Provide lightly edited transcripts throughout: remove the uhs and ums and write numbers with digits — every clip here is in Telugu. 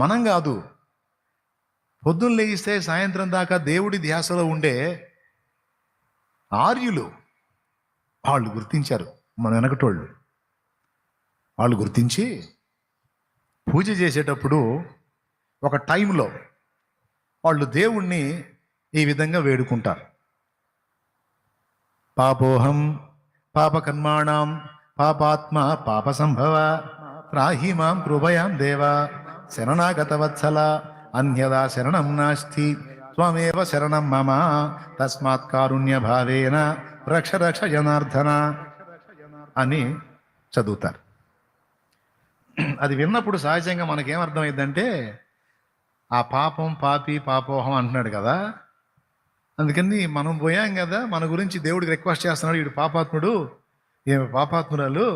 మనం కాదు. పొద్దున్న లేగిస్తే సాయంత్రం దాకా దేవుడి ధ్యాసలో ఉండే ఆర్యులు వాళ్ళు గుర్తించారు. మన వెనకటోళ్ళు వాళ్ళు గుర్తించి పూజ చేసేటప్పుడు ఒక టైంలో వాళ్ళు దేవుణ్ణి ఈ విధంగా వేడుకుంటారు. పాపోహం పాపకర్మాణం పాపాత్మ పాప సంభవ రాహి మాం కృపయాం దేవ శరణాగత వత్సల అన్యదా శరణం నాస్తి త్వమేవ శరణం మమ తస్మాత్ కారుణ్య భావేన రక్ష రక్ష జనార్దన అని చదువుతారు. అది విన్నప్పుడు సహజంగా మనకేమర్థమైందంటే ఆ పాపం పాపి పాపోహం అంటున్నాడు కదా, అందుకని మనం పోయాం కదా, మన గురించి దేవుడికి రిక్వెస్ట్ చేస్తున్నాడు, వీడు పాపాత్ముడు ఏమి పాపాత్మురాలు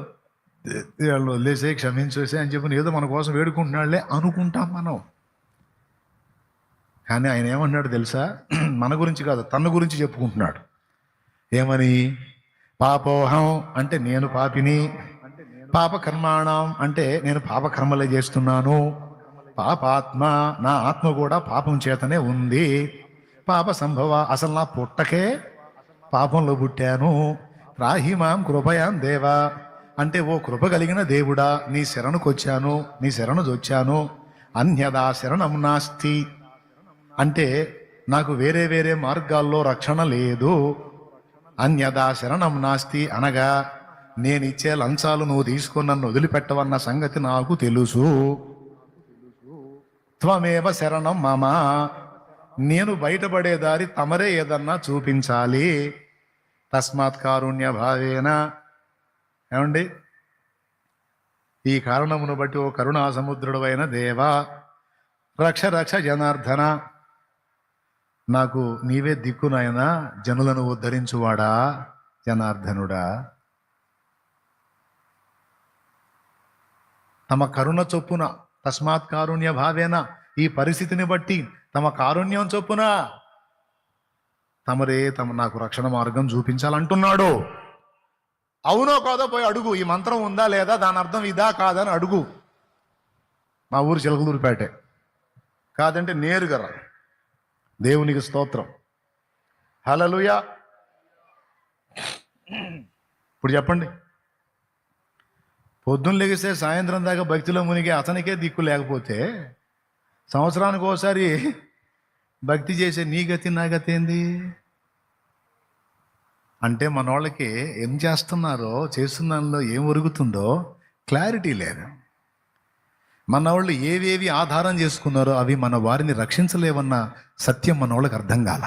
వాళ్ళు వదిలేసే క్షమించేసే అని చెప్పి ఏదో మన కోసం వేడుకుంటున్నాడులే అనుకుంటాం మనం. కానీ ఆయన ఏమన్నాడు తెలుసా? మన గురించి కాదు, తన గురించి చెప్పుకుంటున్నాడు. ఏమని? పాపోహం అంటే నేను పాపిని, పాపకర్మాణం అంటే నేను పాపకర్మలే చేస్తున్నాను, పాపాత్మ నా ఆత్మ కూడా పాపం చేతనే ఉంది, పాప సంభవ అసలు నా పుట్టకే పాపంలో పుట్టాను, రాహిమాం కృపయాం దేవా అంటే ఓ కృప కలిగిన దేవుడా నీ శరణుకు వచ్చాను, నీ శరణు వచ్చాను, అన్యదా శరణం నాస్తి అంటే నాకు వేరే వేరే మార్గాల్లో రక్షణ లేదు. అన్యదా శరణం నాస్తి అనగా నేనిచ్చే లంచాలు నువ్వు తీసుకొని నన్ను వదిలిపెట్టవన్న సంగతి నాకు తెలుసు. త్వమేవ శరణం మమ నేను బయటపడే దారి తమరే ఏదన్నా చూపించాలి. తస్మాత్ కారుణ్య భావేన ఏమండి ఈ కారణమును బట్టి ఓ కరుణా సముద్రుడవైన దేవా రక్ష రక్ష జనార్దన నాకు నీవే దిక్కు నాయనా, జనులను ఉద్ధరించువాడా జనార్దనుడా. తమ కరుణ చొప్పున తస్మాత్ కారుణ్య భావేన ఈ పరిస్థితిని బట్టి తమ కారుణ్యం చొప్పున తమరే నాకు రక్షణ మార్గం చూపించాలంటున్నాడు. అవునో కాదో పోయి అడుగు, ఈ మంత్రం ఉందా లేదా, దాని అర్థం ఇదా కాదని అడుగు. మా ఊరు చిలకలూరిపేటే కాదంటే నేరుగా రా. దేవునికి స్తోత్రం, హల్లెలూయా. ఇప్పుడు చెప్పండి, పొద్దున్న లెగిస్తే సాయంత్రం దాకా భక్తిలో మునిగి అతనికే దిక్కు లేకపోతే సంవత్సరానికి ఒకసారి భక్తి చేసే నీ గతి నా గతి ఏంది? అంటే మన వాళ్ళకి ఏం చేస్తున్నారో చేస్తున్న దానిలో ఏం ఒరుగుతుందో క్లారిటీ లేదు. మన వాళ్ళు ఏవేవి ఆధారం చేసుకున్నారో అవి మన వారిని రక్షించలేవన్న సత్యం మన వాళ్ళకి అర్థం కాల.